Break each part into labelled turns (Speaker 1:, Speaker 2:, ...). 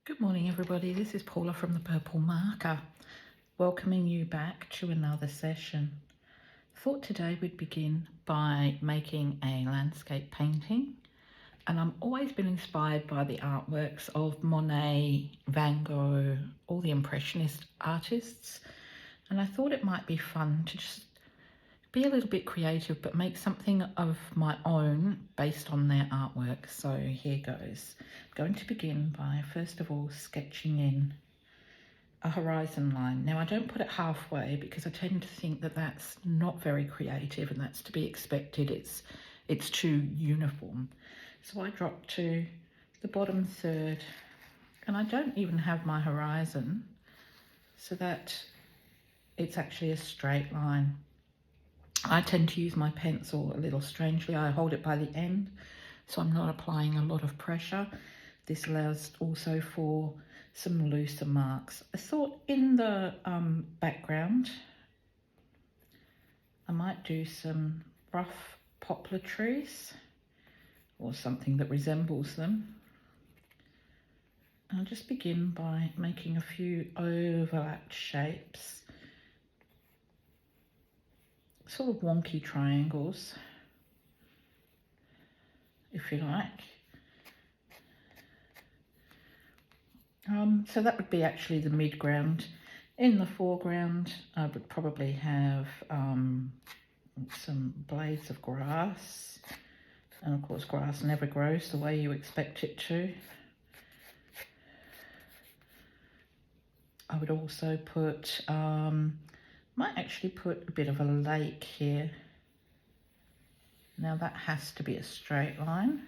Speaker 1: Good morning everybody, this is Paula from the Purple Marker, welcoming you back to another session. Thought today we'd begin by making a landscape painting, and I've always been inspired by the artworks of Monet, Van Gogh, all the Impressionist artists, and I thought it might be fun to just be a little bit creative but make something of my own based on their artwork. So here goes. I'm going to begin by first of all sketching in a horizon line. Now I don't put it halfway because I tend to think that that's not very creative and that's to be expected. It's too uniform. So I drop to the bottom third and I don't even have my horizon so that it's actually a straight line. I tend to use my pencil a little strangely. I hold it by the end, so I'm not applying a lot of pressure. This allows also for some looser marks. I thought in the background, I might do some rough poplar trees or something that resembles them. I'll just begin by making a few overlapped shapes. Sort of wonky triangles, if you like. So that would be actually the midground. In the foreground, I would probably have some blades of grass. And of course, grass never grows the way you expect it to. I would also put might actually put a bit of a lake here. Now that has to be a straight line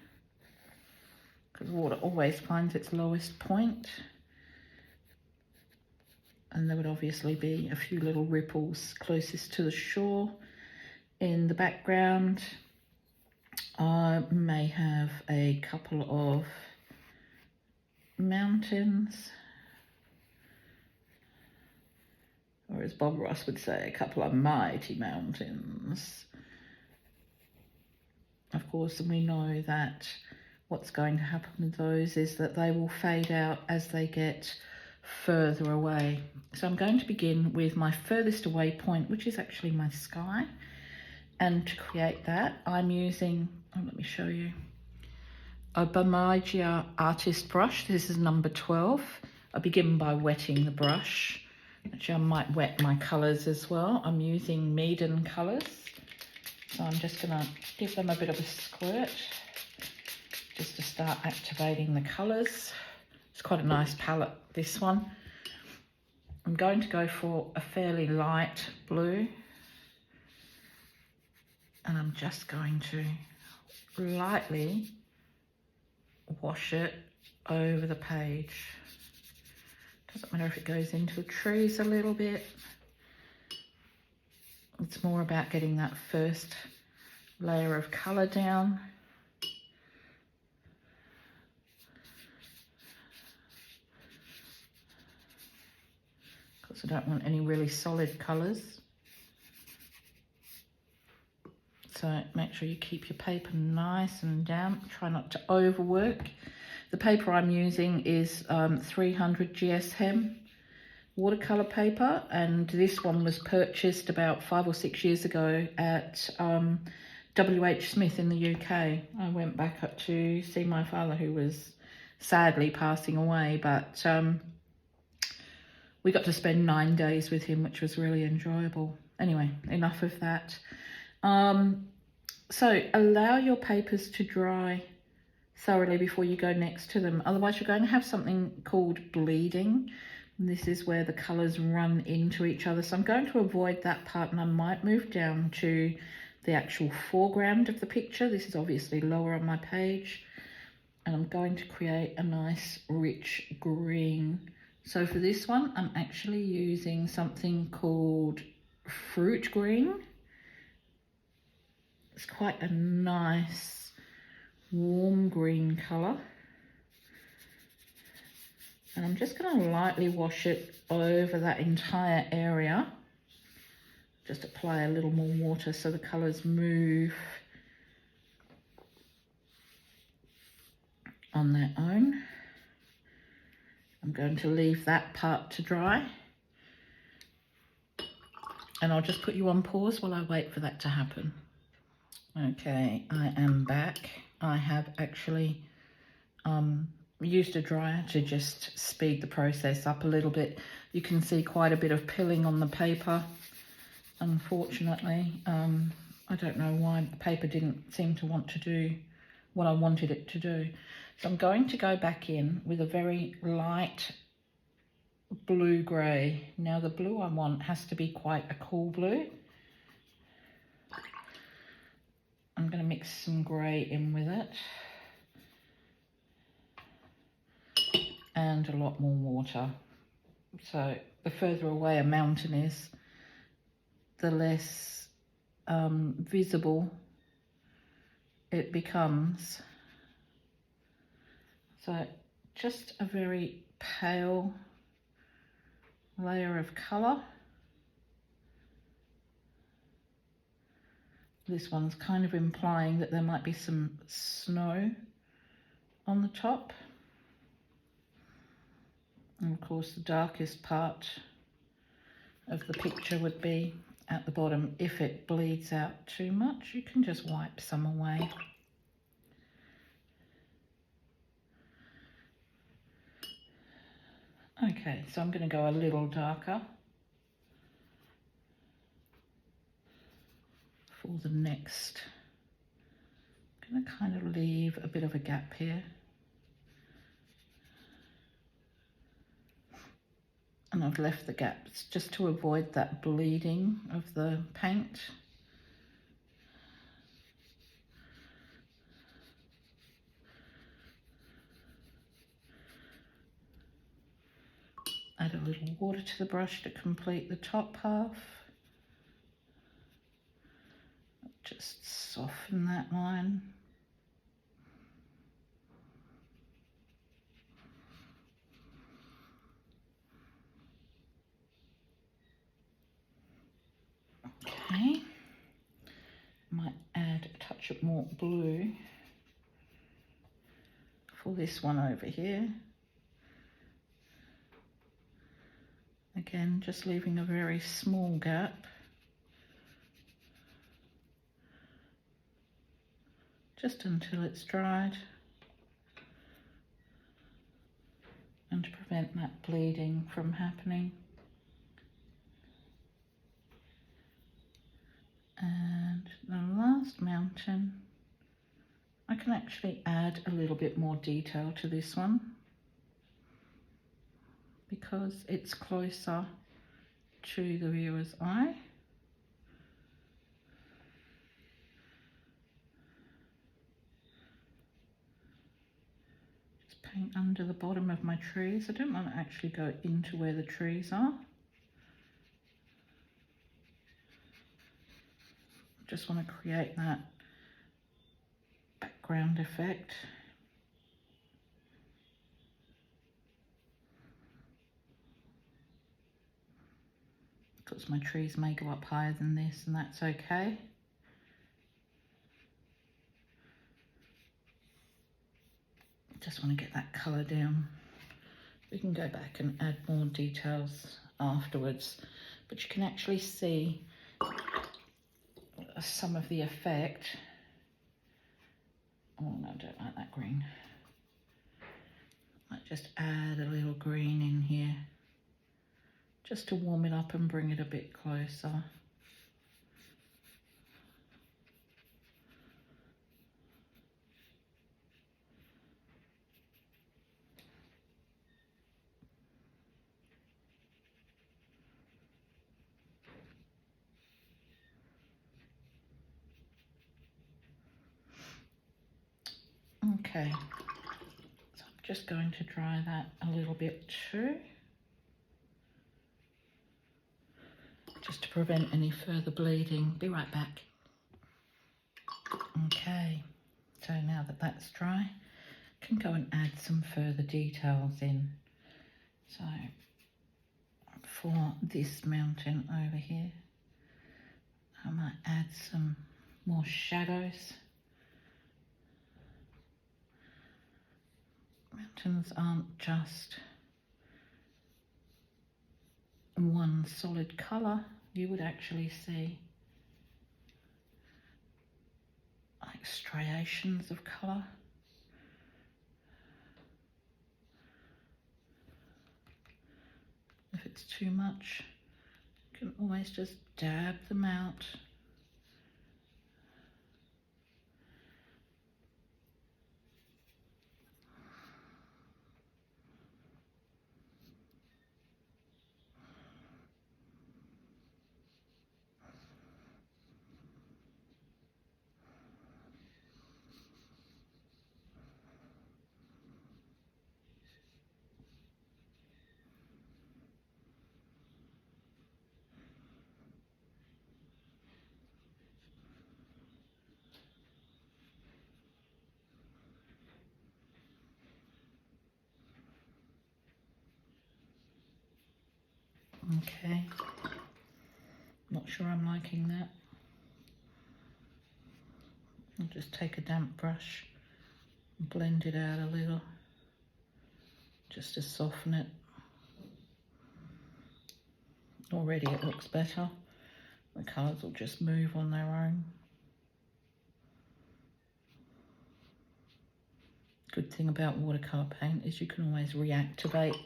Speaker 1: because water always finds its lowest point. And there would obviously be a few little ripples closest to the shore. In the background, I may have a couple of mountains. Or as Bob Ross would say, a couple of mighty mountains. Of course, we know that what's going to happen with those is that they will fade out as they get further away. So I'm going to begin with my furthest away point, which is actually my sky. And to create that, I'm using, let me show you, a Bemidji artist brush. This is number 12. I begin by wetting the brush. Actually, I might wet my colours as well. I'm using Meaden colours. So I'm just going to give them a bit of a squirt just to start activating the colours. It's quite a nice palette, this one. I'm going to go for a fairly light blue. And I'm just going to lightly wash it over the page. Doesn't matter if it goes into trees a little bit. It's more about getting that first layer of colour down. Because I don't want any really solid colours. So make sure you keep your paper nice and damp. Try not to overwork. The paper I'm using is 300 GSM watercolour paper, and this one was purchased about 5 or 6 years ago at WH Smith in the UK. I went back up to see my father, who was sadly passing away, but we got to spend 9 days with him, which was really enjoyable. Anyway, enough of that. So allow your papers to dry thoroughly before you go next to them. Otherwise you're going to have something called bleeding. And this is where the colours run into each other. So I'm going to avoid that part, and I might move down to the actual foreground of the picture. This is obviously lower on my page. And I'm going to create a nice rich green. So for this one, I'm actually using something called fruit green. It's quite a nice warm green colour, and I'm just going to lightly wash it over that entire area. Just apply a little more water so the colours move on their own. I'm going to leave that part to dry, and I'll just put you on pause while I wait for that to happen. Okay, I am back. I have actually used a dryer to just speed the process up a little bit. You can see quite a bit of pilling on the paper, unfortunately. I don't know why the paper didn't seem to want to do what I wanted it to do. So I'm going to go back in with a very light blue-grey. Now the blue I want has to be quite a cool blue. I'm going to mix some grey in with it. And a lot more water. So the further away a mountain is, the less visible it becomes. So just a very pale layer of colour. This one's kind of implying that there might be some snow on the top. And of course the darkest part of the picture would be at the bottom. If it bleeds out too much, you can just wipe some away. Okay, so I'm going to go a little darker for the next. I'm going to kind of leave a bit of a gap here. And I've left the gaps just to avoid that bleeding of the paint. Add a little water to the brush to complete the top half. Just soften that line. Okay, might add a touch of more blue for this one over here. Again, just leaving a very small gap. Just until it's dried. And to prevent that bleeding from happening. And the last mountain, I can actually add a little bit more detail to this one because it's closer to the viewer's eye. Just paint under the bottom of my trees. I don't want to actually go into where the trees are. Just want to create that background effect. Because my trees may go up higher than this, and that's okay. Just want to get that colour down. We can go back and add more details afterwards, but you can actually see some of the effect. Oh no, I don't like that green. Might just add a little green in here just to warm it up and bring it a bit closer. Okay, so I'm just going to dry that a little bit too, just to prevent any further bleeding. Be right back. Okay, so now that that's dry, I can go and add some further details in. So for this mountain over here, I might add some more shadows. Mountains aren't just one solid colour, you would actually see like striations of colour. If it's too much, you can always just dab them out. Okay, not sure I'm liking that. I'll just take a damp brush and blend it out a little, just to soften it. Already it looks better. The colours will just move on their own. Good thing about watercolour paint is you can always reactivate.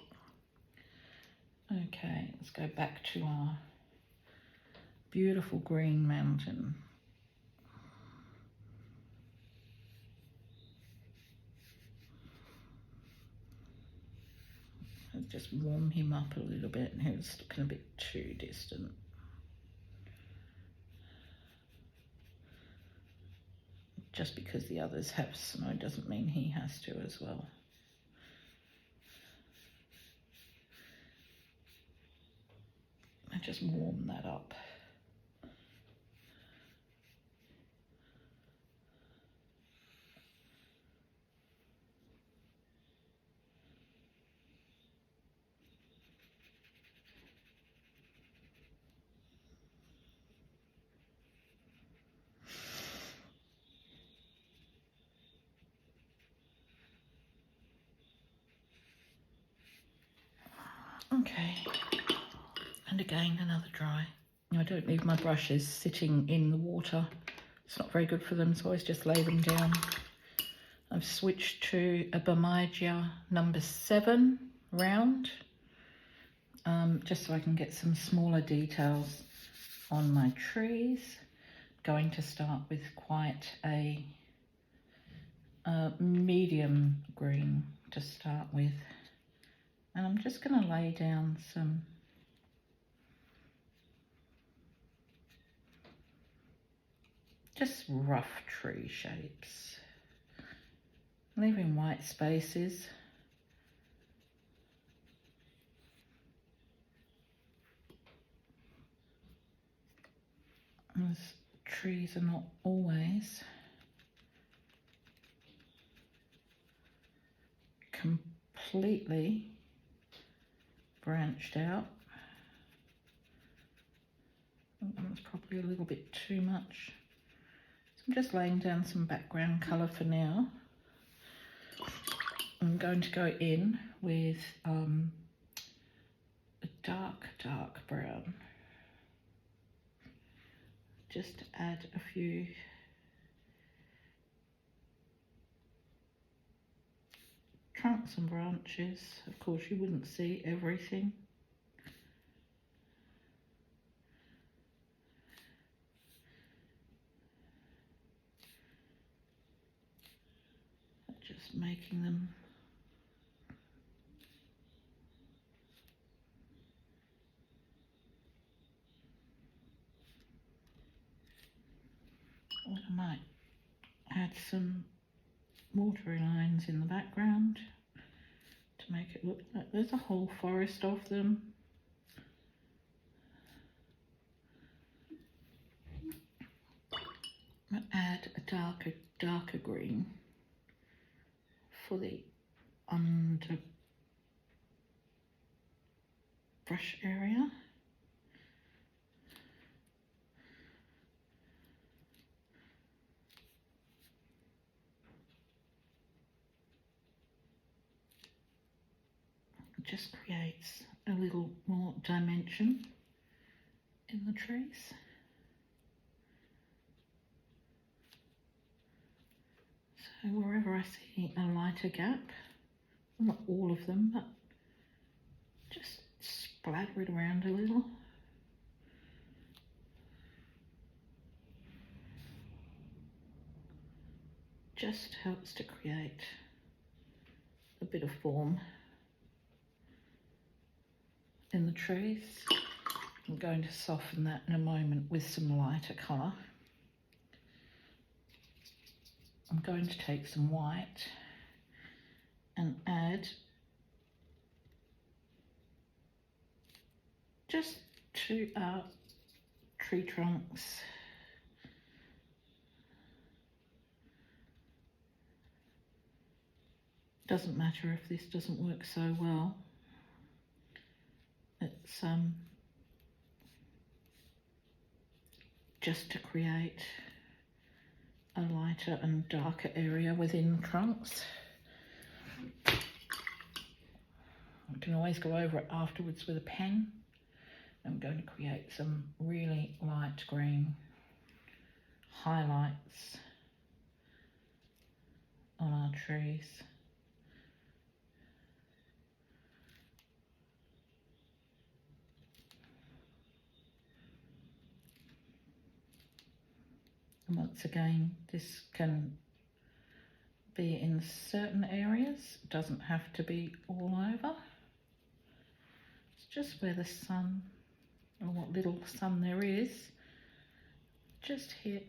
Speaker 1: Okay, let's go back to our beautiful green mountain. Let's just warm him up a little bit. He was looking a bit too distant. Just because the others have snow doesn't mean he has to as well. I just warm that up. Okay, and again another dry. I don't leave my brushes sitting in the water. It's not very good for them, so I always just lay them down. I've switched to a Bemidja number 7 round, just so I can get some smaller details on my trees. Going to start with quite a medium green to start with. And I'm just going to lay down some just rough tree shapes, leaving white spaces. As trees are not always completely branched out. That was probably a little bit too much. So I'm just laying down some background colour for now. I'm going to go in with a dark brown, just to add a few trunks and branches. Of course you wouldn't see everything. Just making them I might add some watery lines in the background to make it look like there's a whole forest of them. I'll add a darker green for the under brush area. just creates a little more dimension in the trees. So wherever I see a lighter gap, not all of them, but just splatter it around a little. Just helps to create a bit of form in the trees. I'm going to soften that in a moment with some lighter colour. I'm going to take some white and add just to our tree trunks. Doesn't matter if this doesn't work so well. It's just to create a lighter and darker area within trunks. I can always go over it afterwards with a pen. I'm going to create some really light green highlights on our trees. And once again, this can be in certain areas, it doesn't have to be all over. It's just where the sun, or what little sun there is, just hit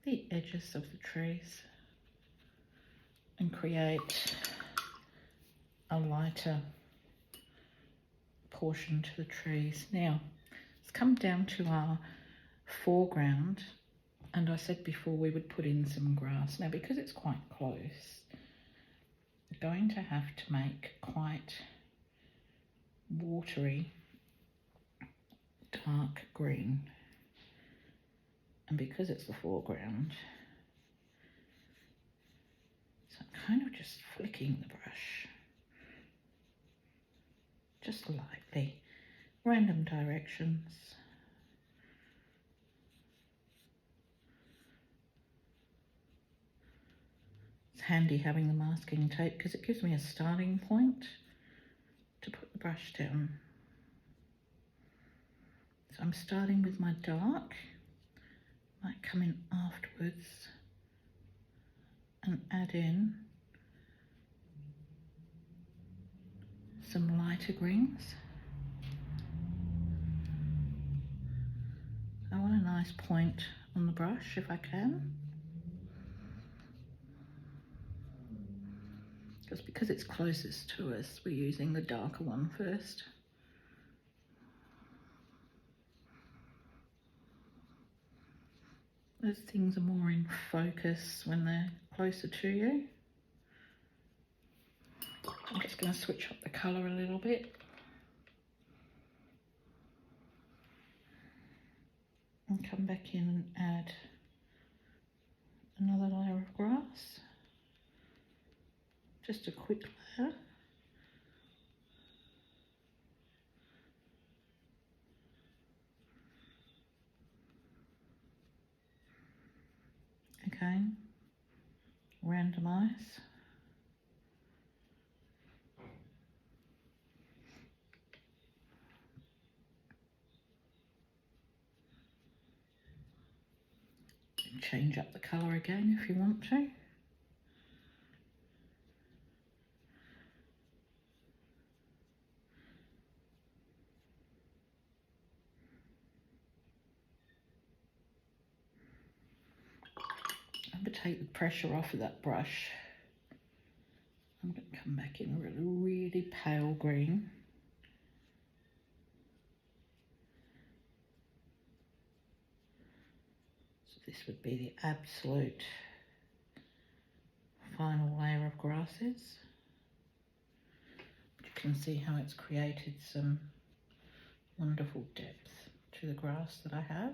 Speaker 1: the edges of the trees and create a lighter portion to the trees. Now, let's come down to our foreground, and I said before we would put in some grass. Now, because it's quite close, we're going to have to make quite watery dark green, and because it's the foreground, so I'm kind of just flicking the brush just lightly, random directions. It's handy having the masking tape because it gives me a starting point to put the brush down. So I'm starting with my dark, might come in afterwards and add in some lighter greens. I want a nice point on the brush if I can. Because it's closest to us, we're using the darker one first. Those things are more in focus when they're closer to you. I'm just going to switch up the colour a little bit. And come back in and add another layer of grass. Just a quick layer. Again, randomize. Change up the colour again if you want to. I'm going to take the pressure off of that brush. I'm going to come back in with a really pale green. So this would be the absolute final layer of grasses. But you can see how it's created some wonderful depth to the grass that I have.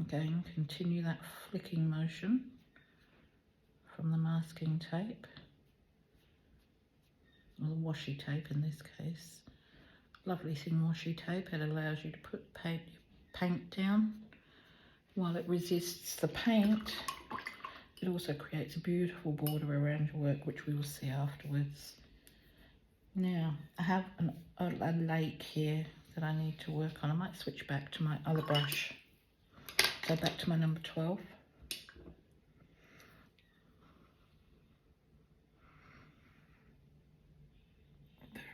Speaker 1: Again, continue that flicking motion from the masking tape, or the washi tape in this case. Lovely thin washi tape. It allows you to put paint down while it resists the paint. It also creates a beautiful border around your work, which we will see afterwards. Now, I have a lake here that I need to work on. I might switch back to my other brush. Go back to my number 12.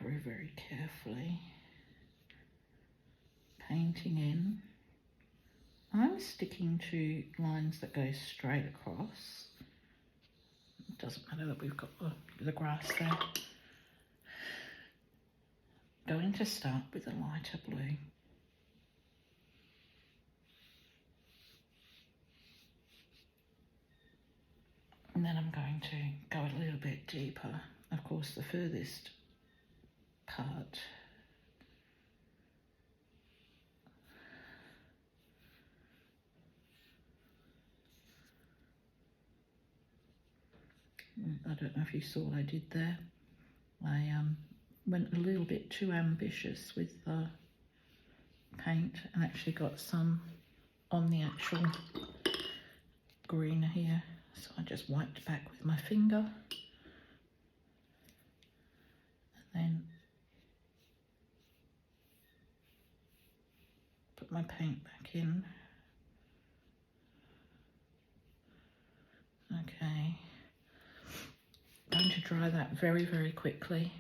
Speaker 1: Very, very carefully painting in. I'm sticking to lines that go straight across. It doesn't matter that we've got the grass there. Going to start with a lighter blue. And then I'm going to go a little bit deeper. Of course, the furthest part I don't know if you saw what I did there. I went a little bit too ambitious with the paint and actually got some on the actual green here. So I just wiped back with my finger and then put my paint back in. Okay. Going to dry that very, very quickly.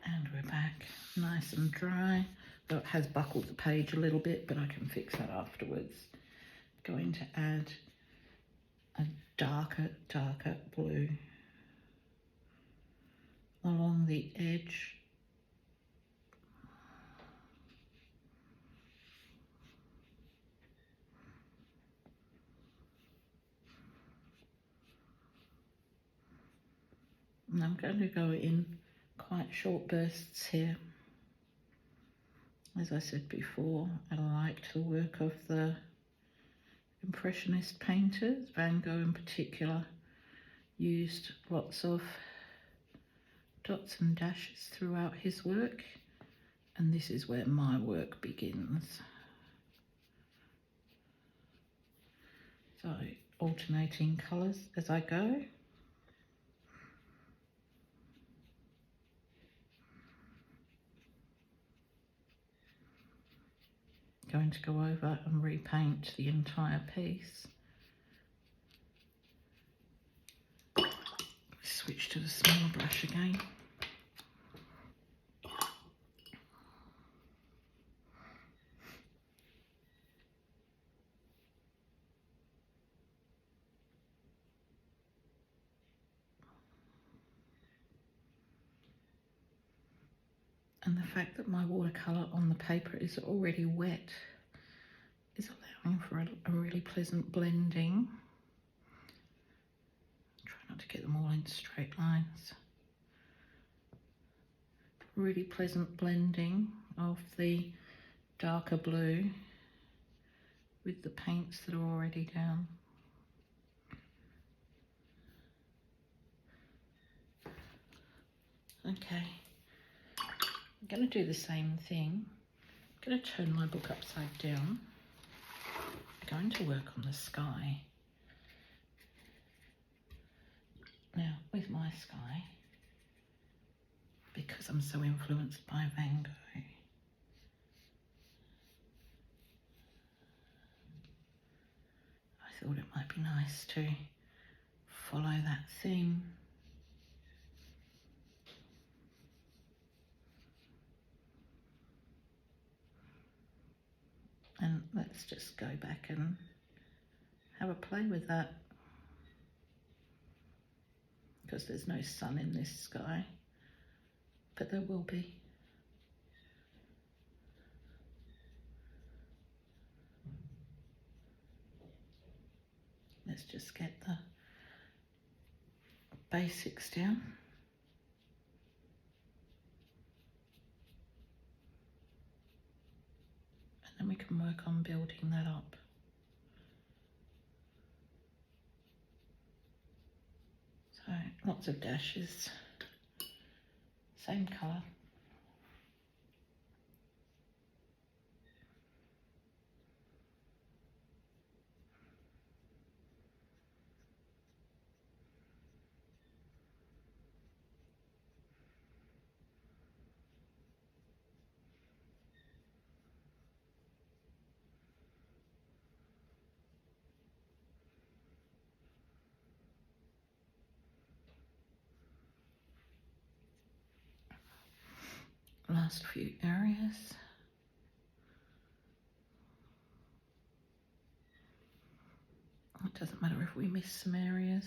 Speaker 1: And we're back, nice and dry. Though it has buckled the page a little bit, but I can fix that afterwards. Going to add a darker blue along the edge. And I'm going to go in quite short bursts here. As I said before, I liked the work of the Impressionist painters. Van Gogh in particular used lots of dots and dashes throughout his work, and this is where my work begins. So alternating colours as I go. Going to go over and repaint the entire piece. Switch to the smaller brush again. And the fact that my watercolour on the paper is already wet is allowing for a really pleasant blending. Try not to get them all in straight lines. Really pleasant blending of the darker blue with the paints that are already down. Okay. I'm going to do the same thing. I'm going to turn my book upside down. I'm going to work on the sky. Now, with my sky, because I'm so influenced by Van Gogh, I thought it might be nice to follow that theme. And let's just go back and have a play with that, because there's no sun in this sky, but there will be. Let's just get the basics down. And then we can work on building that up. lots of dashes, same colour. Last few areas. It doesn't matter if we miss some areas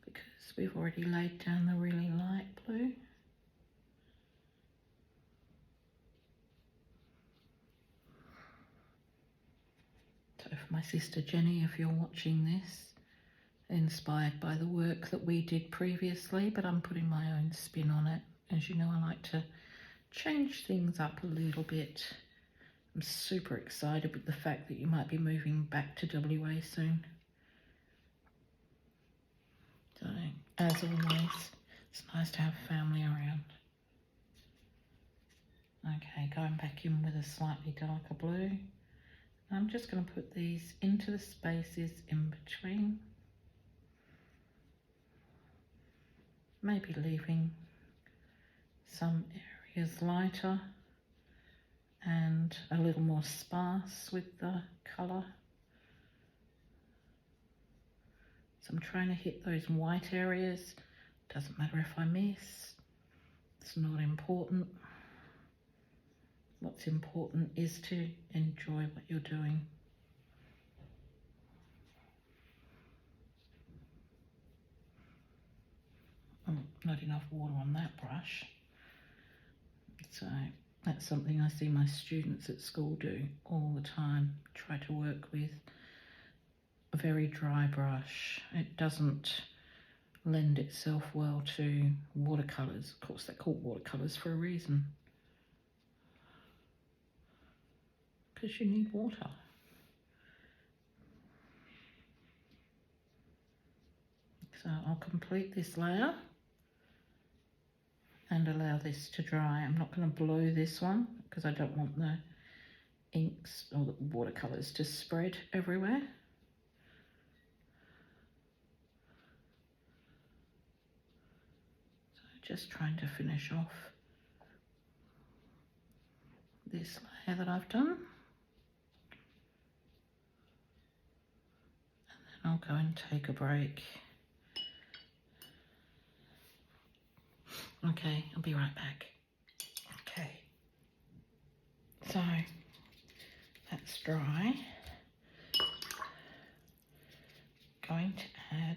Speaker 1: because we've already laid down the really light blue. So for my sister Jenny, if you're watching this, inspired by the work that we did previously, but I'm putting my own spin on it. As you know, I like to change things up a little bit. I'm super excited with the fact that you might be moving back to WA soon. So, as always, it's nice to have family around. Okay, going back in with a slightly darker blue. I'm just going to put these into the spaces in between. Maybe leaving some areas lighter and a little more sparse with the colour. So I'm trying to hit those white areas. Doesn't matter if I miss, it's not important. What's important is to enjoy what you're doing. Oh, not enough water on that brush. So that's something I see my students at school do all the time. Try to work with a very dry brush. It doesn't lend itself well to watercolours. Of course, they're called watercolours for a reason. Because you need water. So I'll complete this layer and allow this to dry. I'm not going to blow this one because I don't want the inks or the watercolours to spread everywhere. So just trying to finish off this layer that I've done. And then I'll go and take a break. Okay, I'll be right back. Okay, so that's dry. Going to add,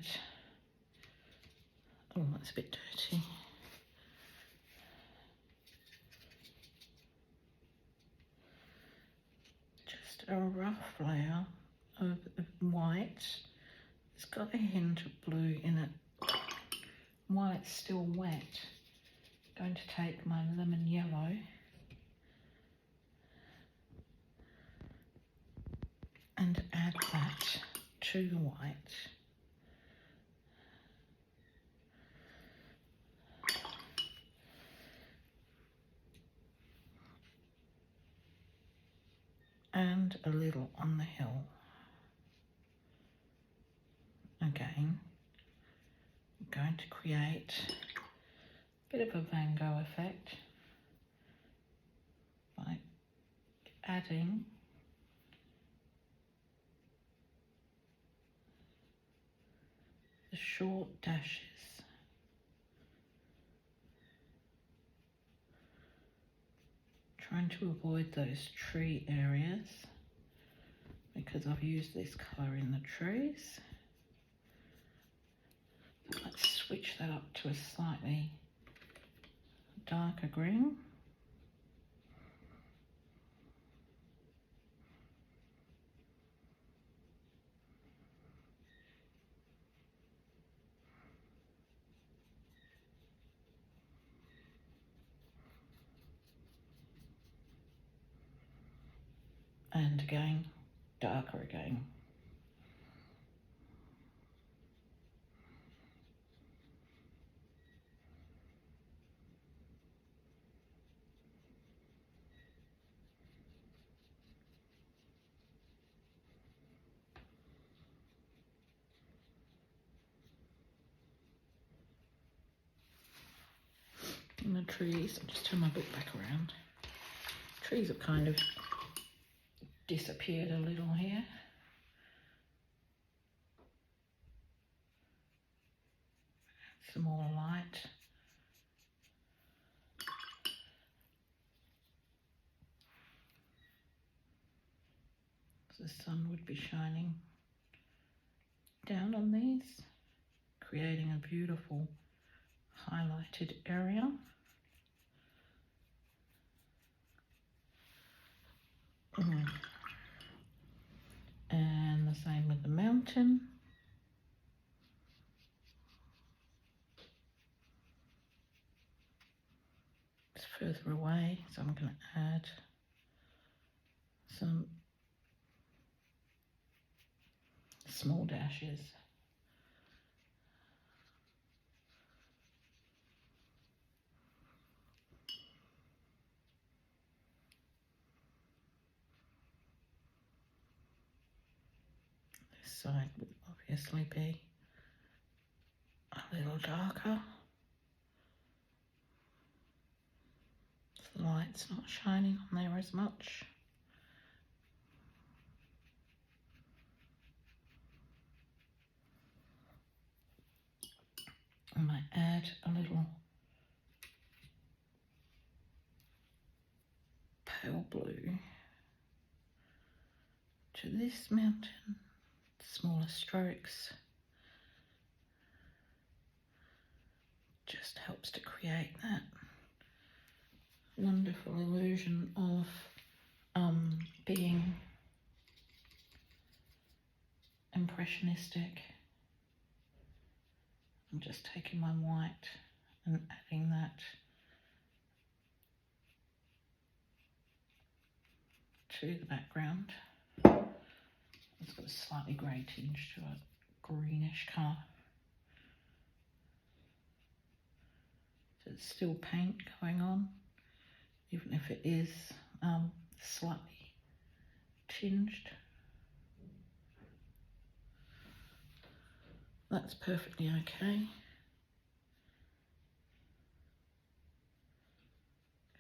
Speaker 1: oh, that's a bit dirty. Just a rough layer of white. It's got a hint of blue in it. While it's still wet, I'm going to take my lemon yellow and add that to the white. And a little on the hill. Again, I'm going to create a bit of a Van Gogh effect by adding the short dashes. Trying to avoid those tree areas because I've used this colour in the trees. Let's switch that up to a slightly darker green. And again, darker again. trees. I'll just turn my book back around. Trees have kind of disappeared a little here. Some more light. The sun would be shining down on these, creating a beautiful highlighted area. And the same with the mountain. It's further away, so I'm going to add some small dashes. This side would obviously be a little darker. The light's not shining on there as much. I might add a little pale blue to this mountain, smaller strokes. Just helps to create that wonderful illusion of being impressionistic. I'm just taking my white and adding that to the background. It's got a slightly grey tinge to it, greenish colour. So it's still paint going on, even if it is slightly tinged. That's perfectly okay.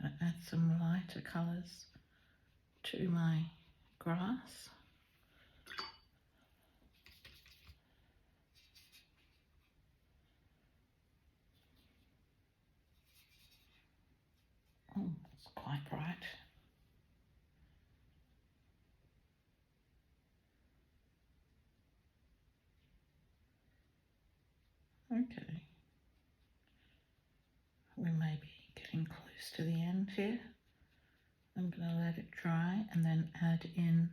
Speaker 1: Going to add some lighter colours to my grass. Oh, it's quite bright. Okay. We may be getting close to the end here. I'm going to let it dry and then add in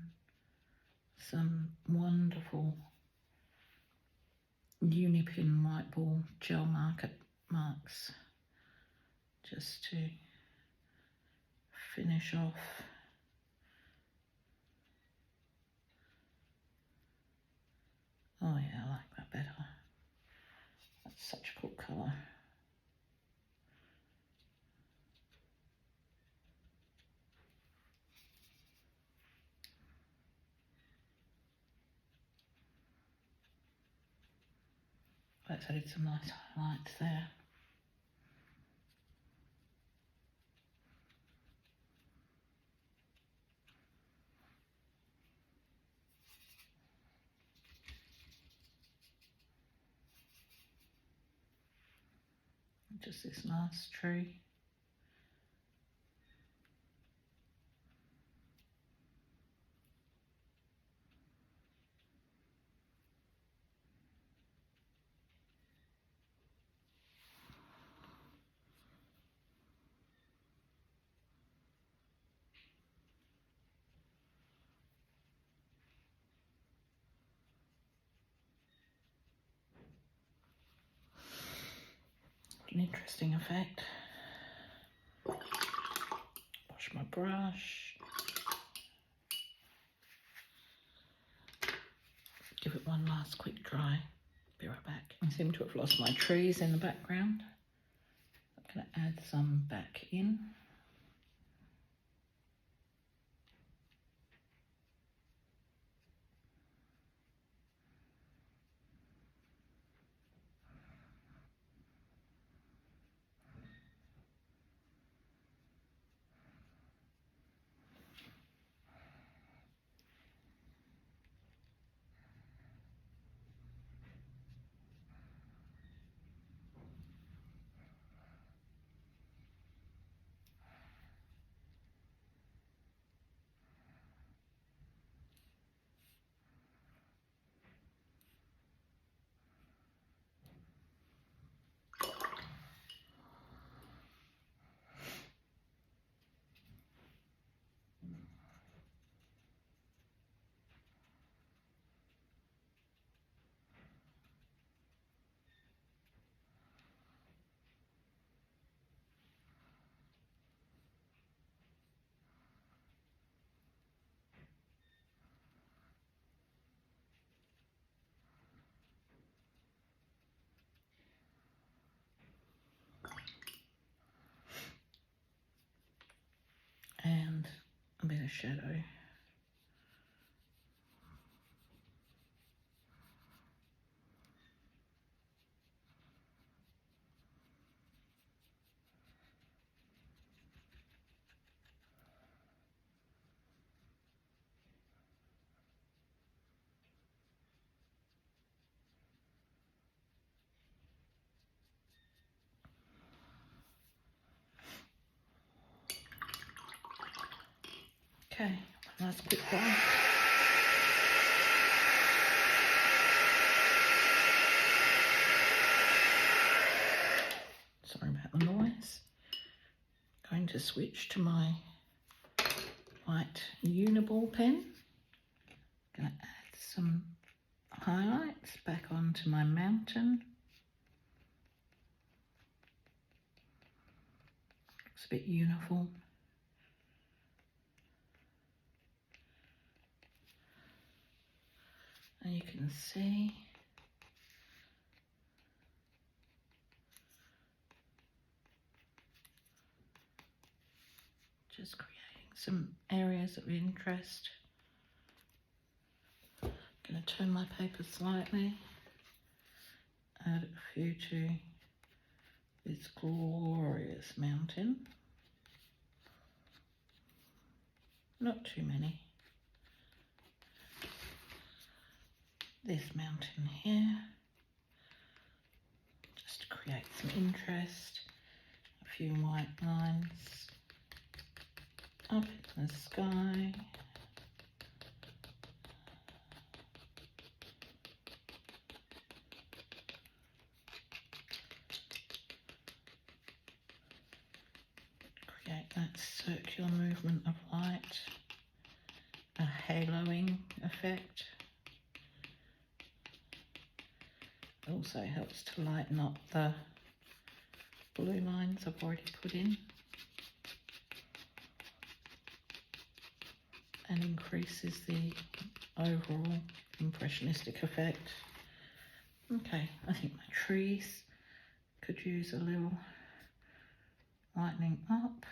Speaker 1: some wonderful Unipin white ball gel marks just to finish off. Oh yeah, I like that better. That's such a cool colour. Let's add some nice highlights there. Just this nice tree. An interesting effect. Wash my brush. Give it one last quick dry. Be right back. I seem to have lost my trees in the background. I'm going to add some back in. shadow. Okay, nice quick one. Sorry about the noise. Going to switch to my white Uniball pen. Going to add some highlights back onto my mountain. Looks a bit uniform. And you can see just creating some areas of interest. Going to turn my paper slightly, add a few to this glorious mountain. Not too many. This mountain here, just to create some interest. A few white lines up in the sky. Create that circular movement of light, a haloing effect. Also helps to lighten up the blue lines I've already put in and increases the overall impressionistic effect. Okay, I think my trees could use a little lightening up.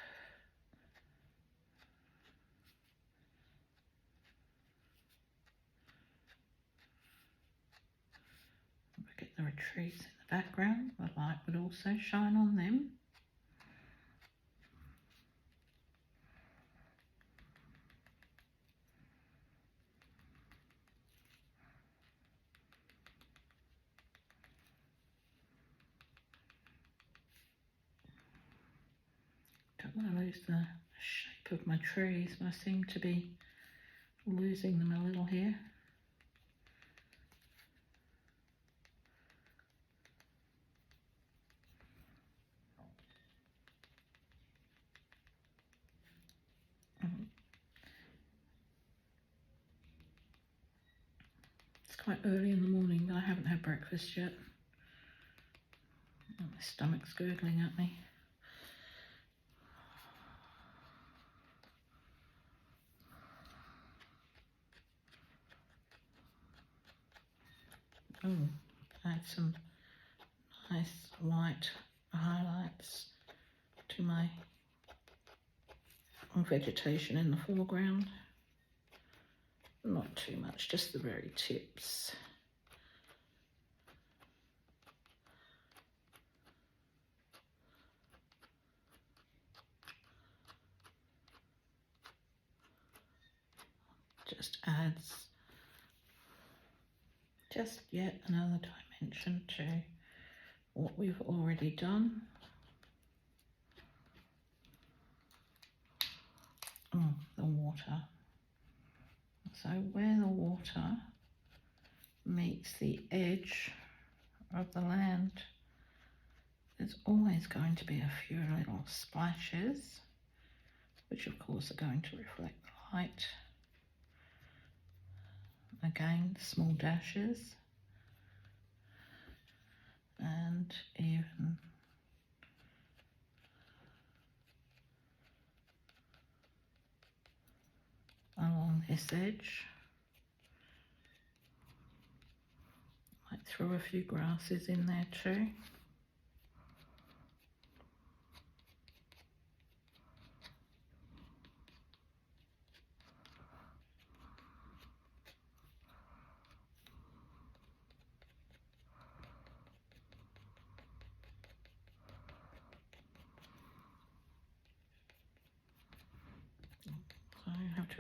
Speaker 1: Get the trees in the background, the light would also shine on them. Don't want to lose the shape of my trees, but I seem to be losing them a little here. It's quite early in the morning. I haven't had breakfast yet. My stomach's gurgling at me. Oh, add some nice light highlights to my vegetation in the foreground. Not too much, just the very tips. Just adds just yet another dimension to what we've already done. Oh, the water. So where the water meets the edge of the land, there's always going to be a few little splashes, which of course are going to reflect light. Again, small dashes, and even along this edge. Might throw a few grasses in there too.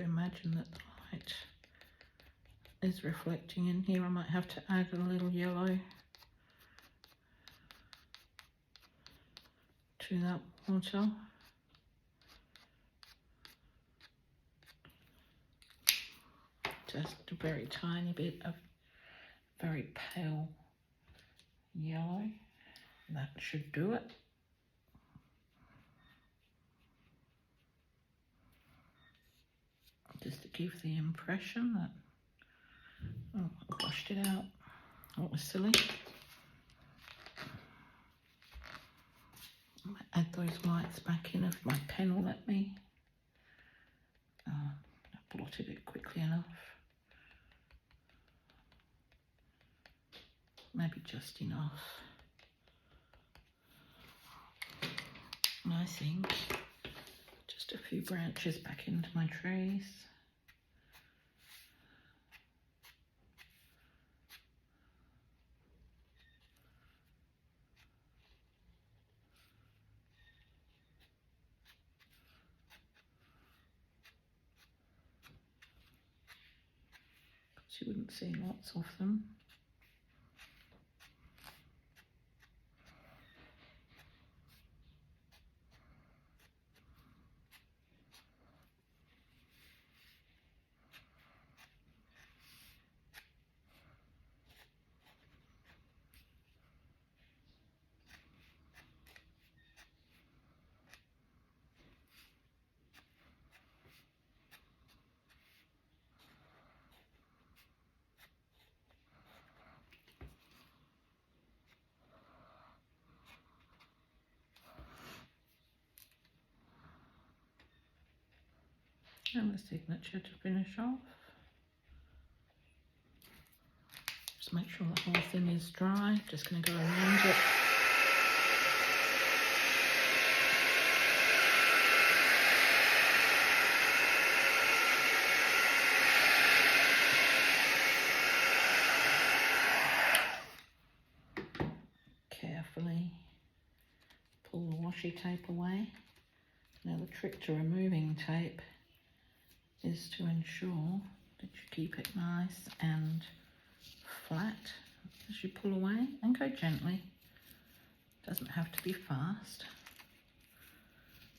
Speaker 1: to imagine that the light is reflecting in here. I might have to add a little yellow to that water. Just a very tiny bit of very pale yellow. That should do it. Just to give the impression that, oh, I washed it out. That was silly. I might add those lights back in if my pen will let me. I blotted it quickly enough. Maybe just enough. And I think just a few branches back into my trees. You wouldn't see lots of them. And the signature to finish off. Just make sure the whole thing is dry. Just going to go around it. Carefully pull the washi tape away. Now the trick to removing tape is to ensure that you keep it nice and flat as you pull away, and go gently. Doesn't have to be fast.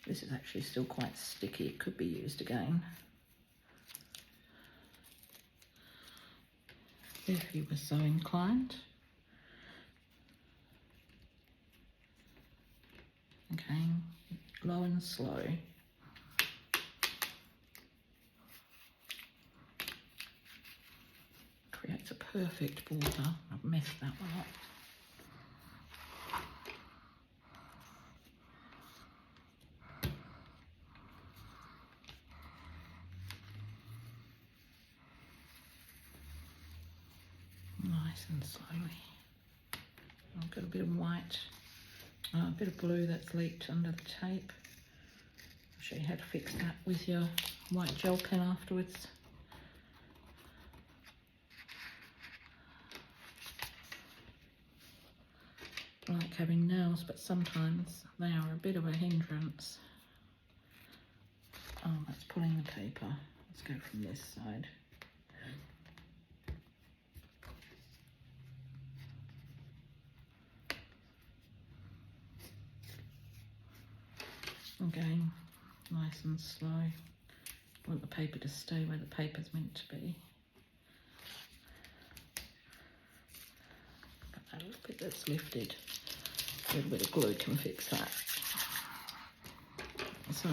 Speaker 1: This is actually still quite sticky, it could be used again if you were so inclined. Again, low and slow. Creates a perfect border. I've messed that one up. Nice and slowly. I've got a bit of white, a bit of blue that's leaked under the tape. I'll show you how to fix that with your white gel pen afterwards. I like having nails, but sometimes they are a bit of a hindrance. Oh, that's pulling the paper. Let's go from this side. Again, nice and slow. I want the paper to stay where the paper's meant to be. Got that little bit that's lifted. A little bit of glue can fix that. So,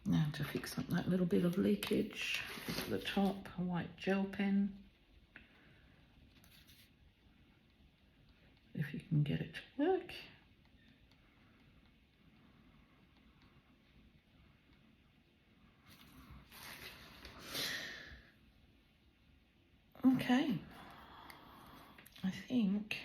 Speaker 1: now to fix up that little bit of leakage at the top, a white gel pen. If you can get it to work. Okay, I think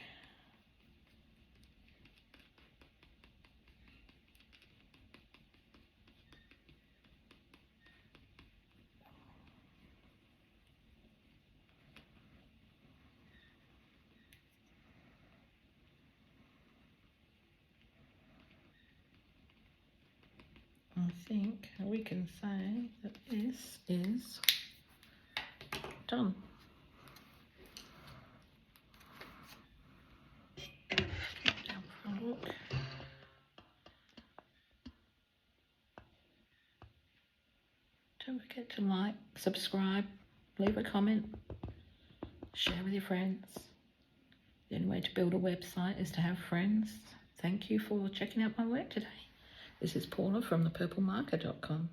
Speaker 1: I think we can say that this is done. Down for a look. Don't forget to like, subscribe, leave a comment, share with your friends. The only way to build a website is to have friends. Thank you for checking out my work today. This is Paula from thepurplemarker.com.